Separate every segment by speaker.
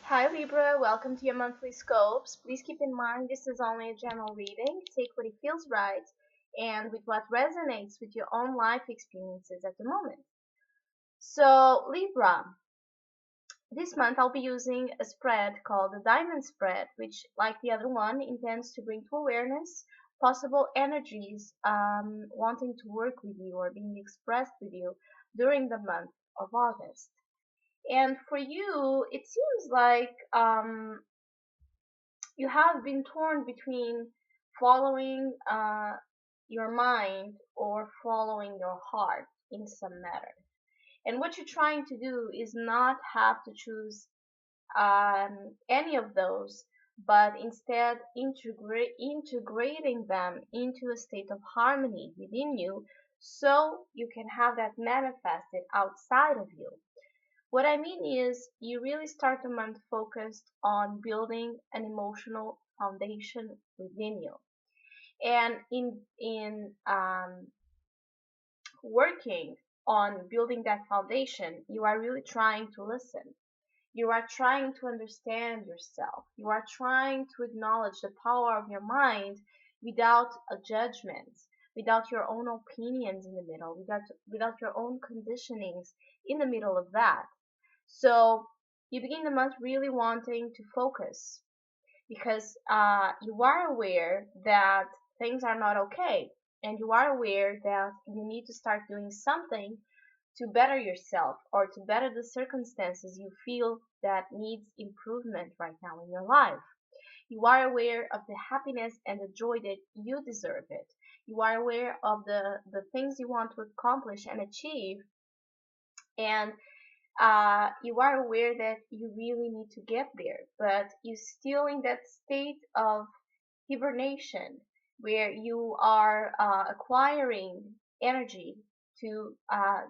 Speaker 1: Hi Libra, welcome to your monthly scopes. Please keep in mind this is only a general reading. Take what it feels right and with what resonates with your own life experiences at the moment. So Libra, this month I'll be using a spread called the Diamond Spread, which, like the other one, intends to bring to awareness possible energies wanting to work with you or being expressed with you during the month of August. And for you, it seems like you have been torn between following your mind or following your heart in some matter. And what you're trying to do is not have to choose any of those, but instead integrating them into a state of harmony within you so you can have that manifested outside of you. What I mean is, you really start the month focused on building an emotional foundation within you, and in working on building that foundation, you are really trying to listen. You are trying to understand yourself. You are trying to acknowledge the power of your mind without a judgment, without your own opinions in the middle, without your own conditionings in the middle of that. So you begin the month really wanting to focus because you are aware that things are not okay, and you are aware that you need to start doing something to better yourself or to better the circumstances you feel that needs improvement right now in your life. You are aware of the happiness and the joy that you deserve it. You are aware of the things you want to accomplish and achieve, and you are aware that you really need to get there, but you're still in that state of hibernation where you are acquiring energy to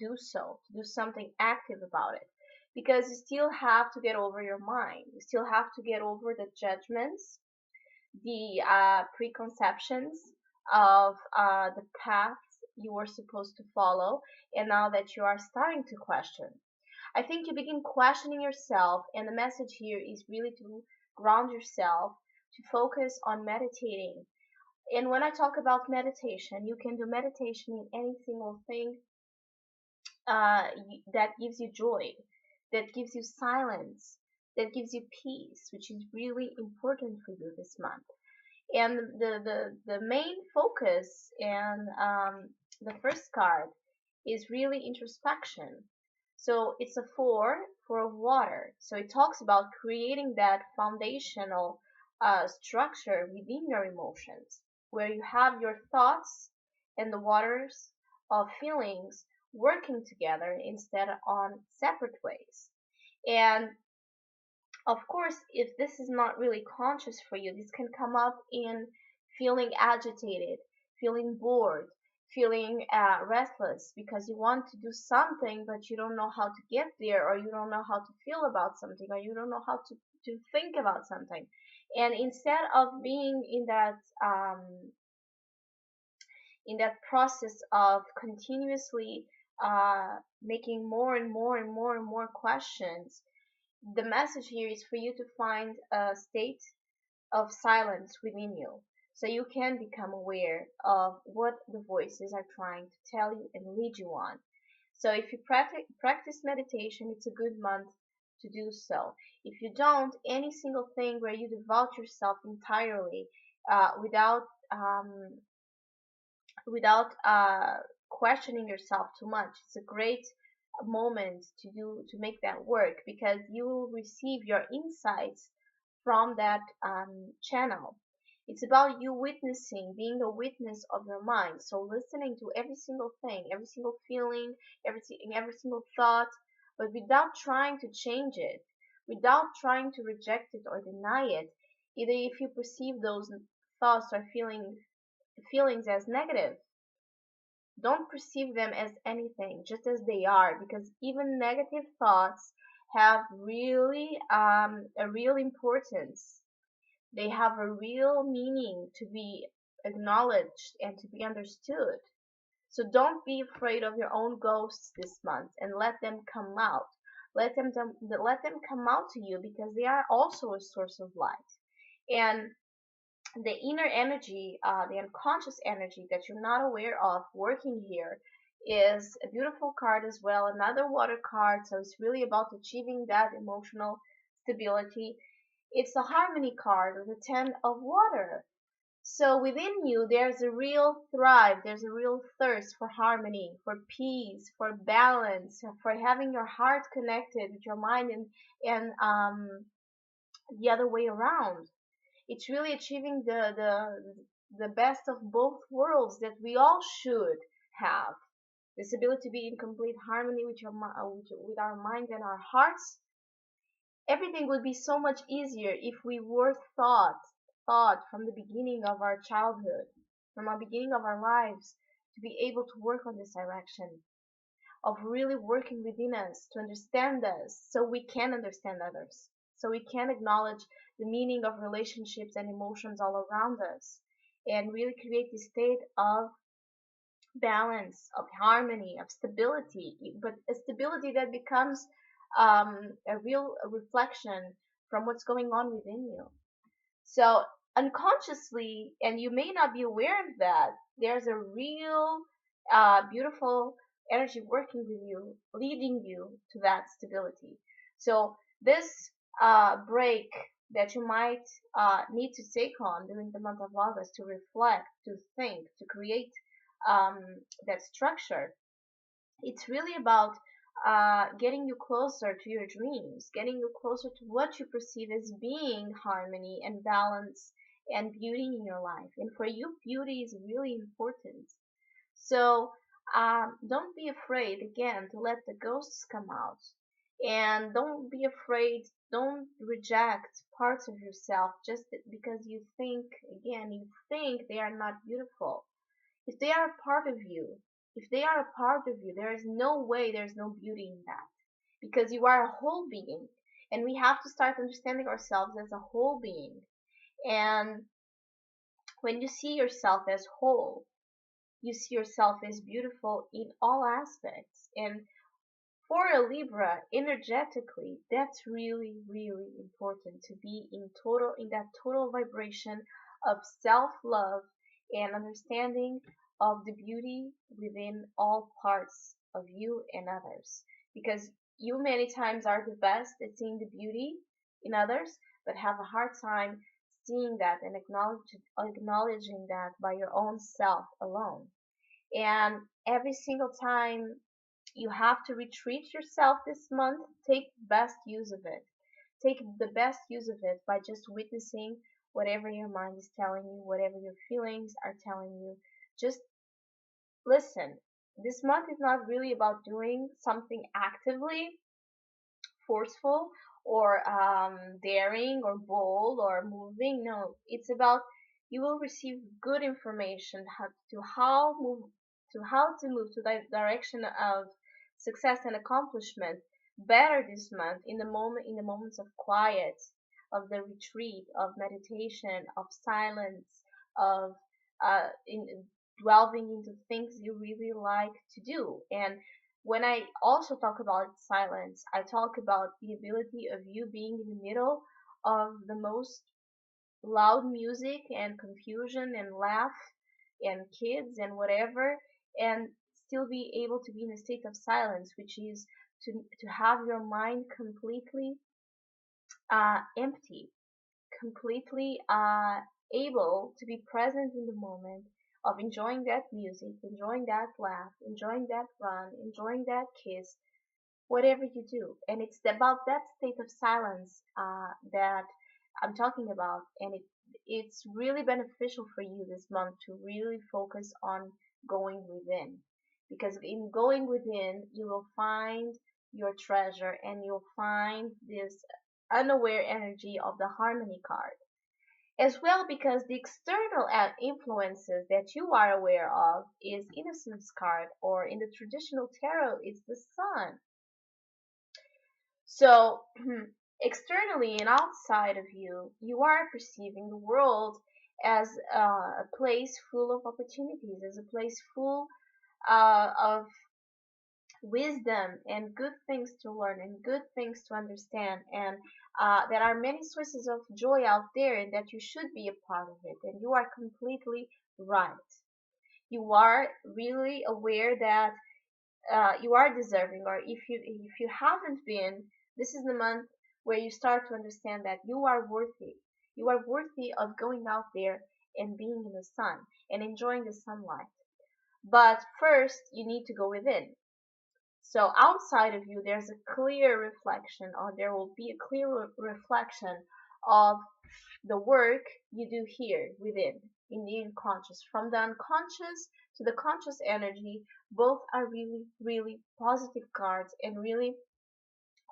Speaker 1: do so, to do something active about it. Because you still have to get over your mind. You still have to get over the judgments, the preconceptions of the paths you were supposed to follow, and now that you are starting to question. I think you begin questioning yourself, and the message here is really to ground yourself, to focus on meditating. And when I talk about meditation, you can do meditation in any single thing that gives you joy, that gives you silence, that gives you peace, which is really important for you this month. And the main focus and the first card is really introspection. So it's a four of water. So it talks about creating that foundational structure within your emotions, where you have your thoughts and the waters of feelings working together instead on separate ways. And of course, if this is not really conscious for you, this can come up in feeling agitated, feeling bored, feeling restless because you want to do something but you don't know how to get there, or you don't know how to feel about something, or you don't know how to think about something. And instead of being in that process of continuously making more and more and more and more questions, the message here is for you to find a state of silence within you so you can become aware of what the voices are trying to tell you and lead you on. So if you practice meditation, it's a good month to do so. If you don't, any single thing where you devote yourself entirely without questioning yourself too much, it's a great moment to make that work, because you will receive your insights from that channel. It's about you witnessing, being a witness of your mind. So listening to every single thing, every single feeling, every single thought, but without trying to change it, without trying to reject it or deny it. Either if you perceive those thoughts or feelings as negative, don't perceive them as anything, just as they are, because even negative thoughts have really a real importance. They have a real meaning to be acknowledged and to be understood. So don't be afraid of your own ghosts this month and let them come out. let them come out to you, because they are also a source of light. And the inner energy, the unconscious energy that you're not aware of working here, is a beautiful card as well. Another water card, so it's really about achieving that emotional stability. It's the harmony card with the 10 of water. So within you, there's a real thrive, there's a real thirst for harmony, for peace, for balance, for having your heart connected with your mind, and the other way around. It's really achieving the best of both worlds that we all should have. This ability to be in complete harmony with with our mind and our hearts. Everything would be so much easier if we were thought from the beginning of our childhood, from the beginning of our lives, to be able to work on this direction of really working within us to understand us, so we can understand others, so we can acknowledge the meaning of relationships and emotions all around us, and really create this state of balance, of harmony, of stability, but a stability that becomes a real reflection from what's going on within you. So unconsciously, and you may not be aware of that, there's a real beautiful energy working with you, leading you to that stability. So this break that you might need to take on during the month of August, to reflect, to think, to create um, that structure, it's really about getting you closer to your dreams, getting you closer to what you perceive as being harmony and balance and beauty in your life. And for you, beauty is really important. So don't be afraid, again, to let the ghosts come out. And don't be afraid, don't reject parts of yourself just because you think, again, you think they are not beautiful. If they are a part of you, if they are a part of you, there is no way there's no beauty in that. Because you are a whole being. And we have to start understanding ourselves as a whole being. And when you see yourself as whole, you see yourself as beautiful in all aspects. And for a Libra, energetically, that's really, really important, to be in that total vibration of self-love and understanding of the beauty within all parts of you and others. Because you many times are the best at seeing the beauty in others, but have a hard time seeing that and acknowledging that by your own self alone. And every single time you have to retreat yourself this month, take best use of it. Take the best use of it by just witnessing whatever your mind is telling you, whatever your feelings are telling you. Just listen. This month is not really about doing something actively forceful or daring or bold or moving. No, it's about, you will receive good information how to move to the direction of success and accomplishment better this month, in the moments of quiet, of the retreat, of meditation, of silence, of in delving into things you really like to do. And when I also talk about silence, I talk about the ability of you being in the middle of the most loud music and confusion and laugh and kids and whatever, and still be able to be in a state of silence, which is to have your mind completely empty, completely able to be present in the moment of enjoying that music, enjoying that laugh, enjoying that run, enjoying that kiss, whatever you do. And it's about that state of silence that I'm talking about. And it's really beneficial for you this month to really focus on going within. Because in going within, you will find your treasure, and you'll find this unaware energy of the harmony card as well, because the external influences that you are aware of is innocence card, or in the traditional tarot it's the sun. So externally and outside of you, you are perceiving the world as a place full of opportunities, as a place full of wisdom and good things to learn and good things to understand, and there are many sources of joy out there, and that you should be a part of it. And you are completely right. You are really aware that you are deserving, or if you haven't been, this is the month where you start to understand that you are worthy. You are worthy of going out there and being in the sun and enjoying the sunlight. But first, you need to go within. So outside of you, there's a clear reflection, or there will be a clear reflection of the work you do here within, in the unconscious. From the unconscious to the conscious energy, both are really, really positive cards and really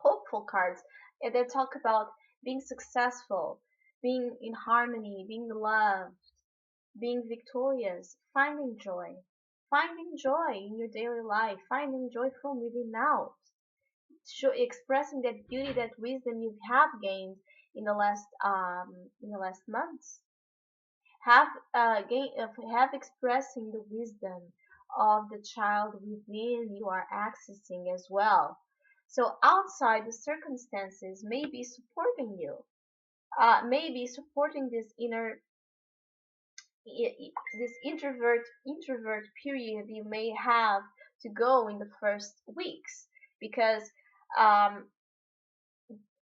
Speaker 1: hopeful cards. And they talk about being successful, being in harmony, being loved, being victorious, finding joy in your daily life, finding joy from within out, expressing that beauty, that wisdom you have gained in the last months. Have expressing the wisdom of the child within you are accessing as well. So outside, the circumstances may be supporting you, may be supporting this this introvert period you may have to go in the first weeks, because um,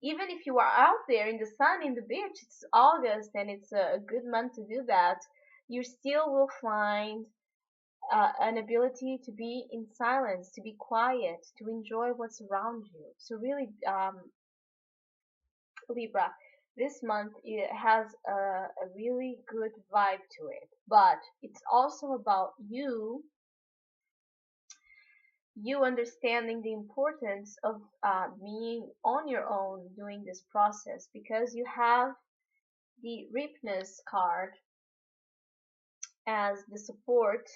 Speaker 1: even if you are out there in the sun, in the beach, it's August and it's a good month to do that, you still will find an ability to be in silence, to be quiet, to enjoy what's around you. So really, Libra, this month it has a really good vibe to it, but it's also about you understanding the importance of being on your own doing this process, because you have the Ripness card as the support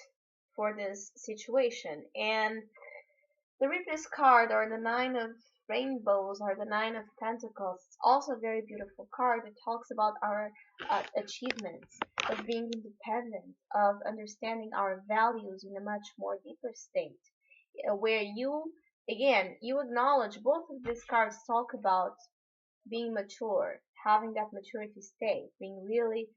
Speaker 1: for this situation. And the Ripness card, or the Nine of Rainbows, or the Nine of Pentacles, it's also a very beautiful card. It talks about our achievements, of being independent, of understanding our values in a much more deeper state, where you, again, you acknowledge, both of these cards talk about being mature, having that maturity state, being really,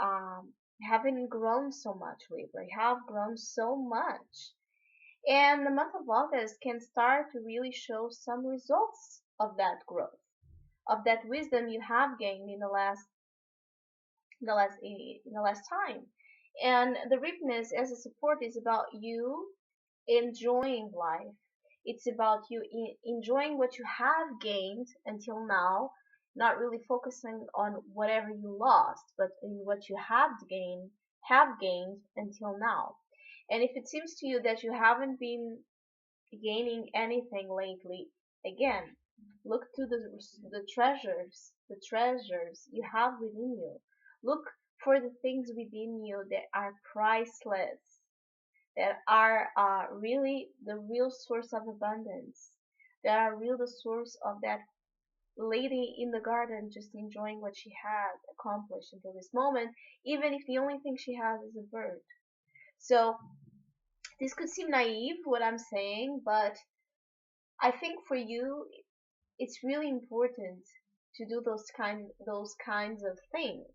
Speaker 1: um, having grown so much, Libra, have grown so much. And the month of August can start to really show some results of that growth, of that wisdom you have gained in the last time. And the Ripness as a support is about you enjoying life. It's about you enjoying what you have gained until now, not really focusing on whatever you lost, but in what you have gained until now. And if it seems to you that you haven't been gaining anything lately, again, look to the treasures you have within you. Look for the things within you that are priceless, that are really the real source of abundance, that are real the source of that lady in the garden just enjoying what she had accomplished until this moment, even if the only thing she has is a bird. So this could seem naive, what I'm saying, but I think for you it's really important to do those kinds of things,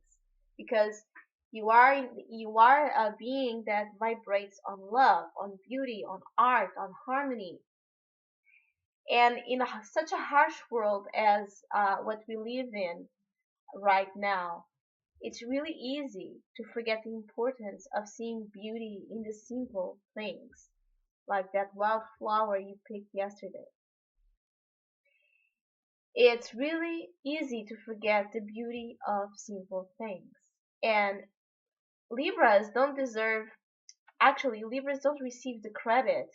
Speaker 1: because you are a being that vibrates on love, on beauty, on art, on harmony. And in such a harsh world as what we live in right now, it's really easy to forget the importance of seeing beauty in the simple things, like that wildflower you picked yesterday. It's really easy to forget the beauty of simple things. And Libras don't deserve, actually, Libras don't receive the credit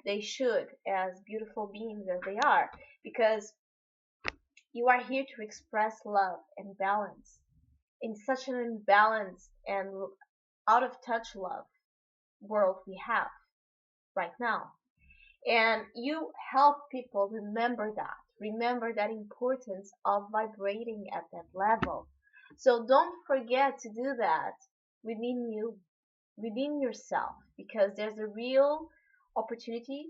Speaker 1: they should as beautiful beings as they are, because you are here to express love and balance in such an imbalanced and out of touch love world we have right now. And you help people remember that importance of vibrating at that level. So don't forget to do that within you, within yourself, because there's a real opportunity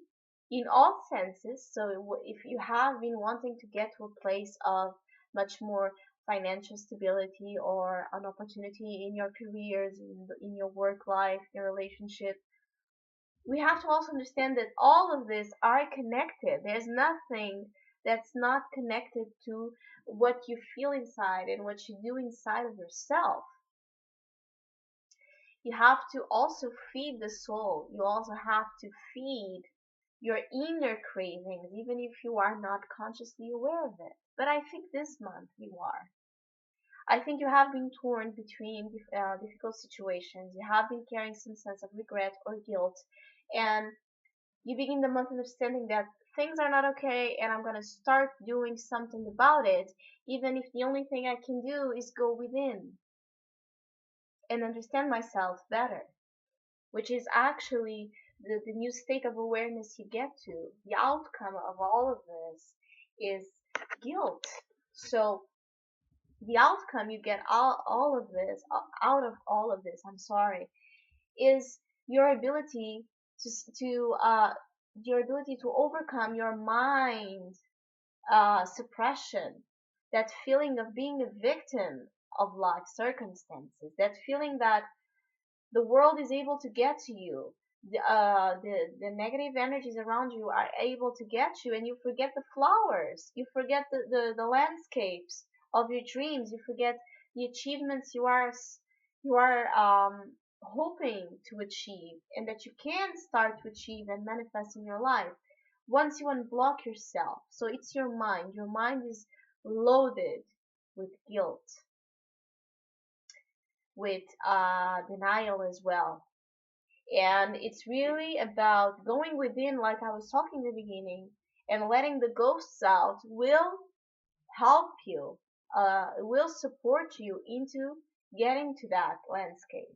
Speaker 1: in all senses. So if you have been wanting to get to a place of much more financial stability or an opportunity in your careers, in your work life, your relationship, we have to also understand that all of this are connected. There's nothing that's not connected to what you feel inside and what you do inside of yourself. You have to also feed the soul. You also have to feed your inner cravings, even if you are not consciously aware of it. But I think this month you are. I think you have been torn between difficult situations. You have been carrying some sense of regret or guilt, and you begin the month understanding that things are not okay, and I'm gonna start doing something about it, even if the only thing I can do is go within and understand myself better, which is actually the new state of awareness you get to. The outcome of all of this is guilt. So the outcome you get all of this out of all of this, I'm sorry, is your ability to your ability to overcome your mind suppression, that feeling of being a victim of life circumstances, that feeling that the world is able to get to you. The negative energies around you are able to get you, and you forget the flowers. You forget the landscapes of your dreams. You forget the achievements you are hoping to achieve, and that you can start to achieve and manifest in your life once you unblock yourself. So it's your mind. Your mind is loaded with guilt, with denial as well. And it's really about going within, like I was talking in the beginning, and letting the ghosts out will help you, will support you into getting to that landscape.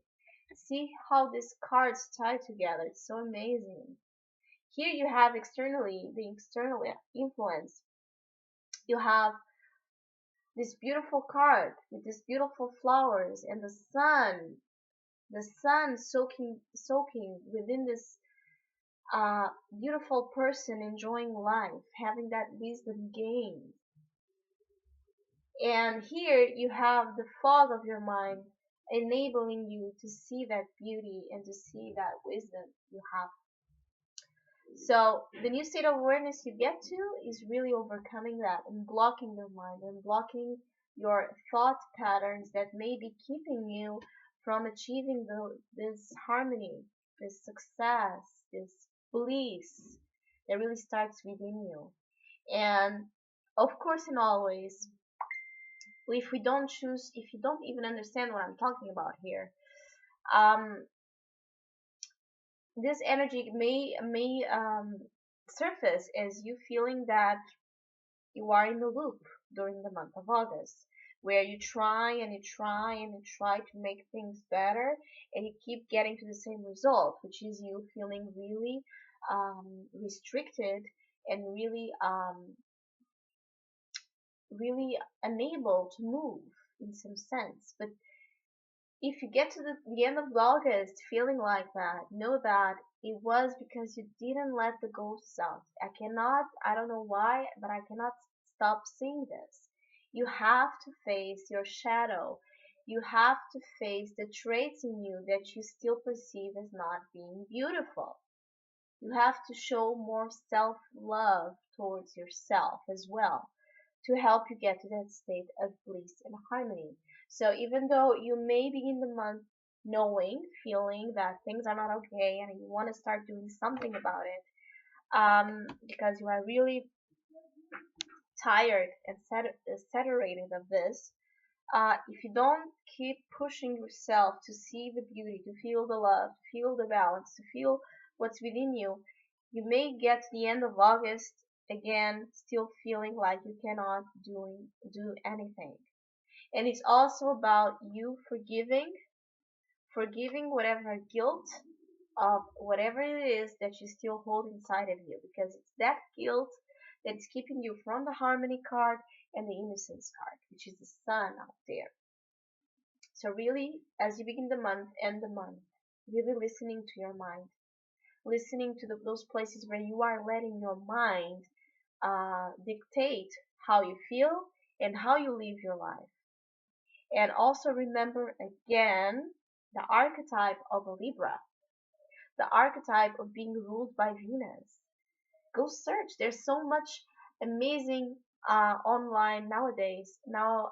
Speaker 1: See how these cards tie together. It's so amazing. Here you have externally the external influence. You have this beautiful card with these beautiful flowers and the sun soaking within this beautiful person enjoying life, having that wisdom gained. And here you have the fog of your mind enabling you to see that beauty and to see that wisdom you have. So the new state of awareness you get to is really overcoming that and blocking your mind and blocking your thought patterns that may be keeping you from achieving this harmony, this success, this bliss that really starts within you. And of course, and always, if you don't even understand what I'm talking about here, um, this energy may surface as you feeling that you are in the loop during the month of August, where you try and you try and you try to make things better, and you keep getting to the same result, which is you feeling really restricted and really unable to move in some sense. But if you get to the end of August feeling like that, know that it was because you didn't let the ghosts out. I don't know why, but I cannot stop seeing this. You have to face your shadow. You have to face the traits in you that you still perceive as not being beautiful. You have to show more self-love towards yourself as well to help you get to that state of bliss and harmony. So even though you may begin the month knowing, feeling that things are not okay and you want to start doing something about it, because you are really tired and saturated of this, if you don't keep pushing yourself to see the beauty, to feel the love, to feel the balance, to feel what's within you, you may get to the end of August again still feeling like you cannot do anything. And it's also about you forgiving whatever guilt of whatever it is that you still hold inside of you, because it's that guilt that's keeping you from the harmony card and the innocence card, which is the sun out there. So really, as you begin the month, end the month, really listening to your mind, listening to those places where you are letting your mind dictate how you feel and how you live your life. And also remember again the archetype of a Libra, the archetype of being ruled by Venus. Go search. There's so much amazing online nowadays. Now,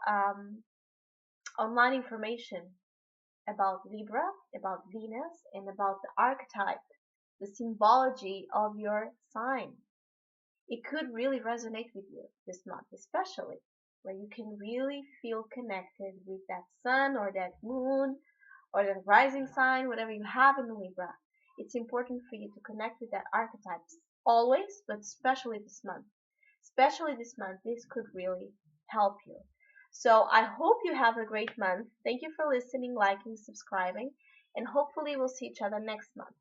Speaker 1: online information about Libra, about Venus, and about the archetype, the symbology of your sign. It could really resonate with you this month, especially where you can really feel connected with that sun or that moon or that rising sign, whatever you have in Libra. It's important for you to connect with that archetypes always, but especially this month. Especially this month, this could really help you. So I hope you have a great month. Thank you for listening, liking, subscribing, and hopefully we'll see each other next month.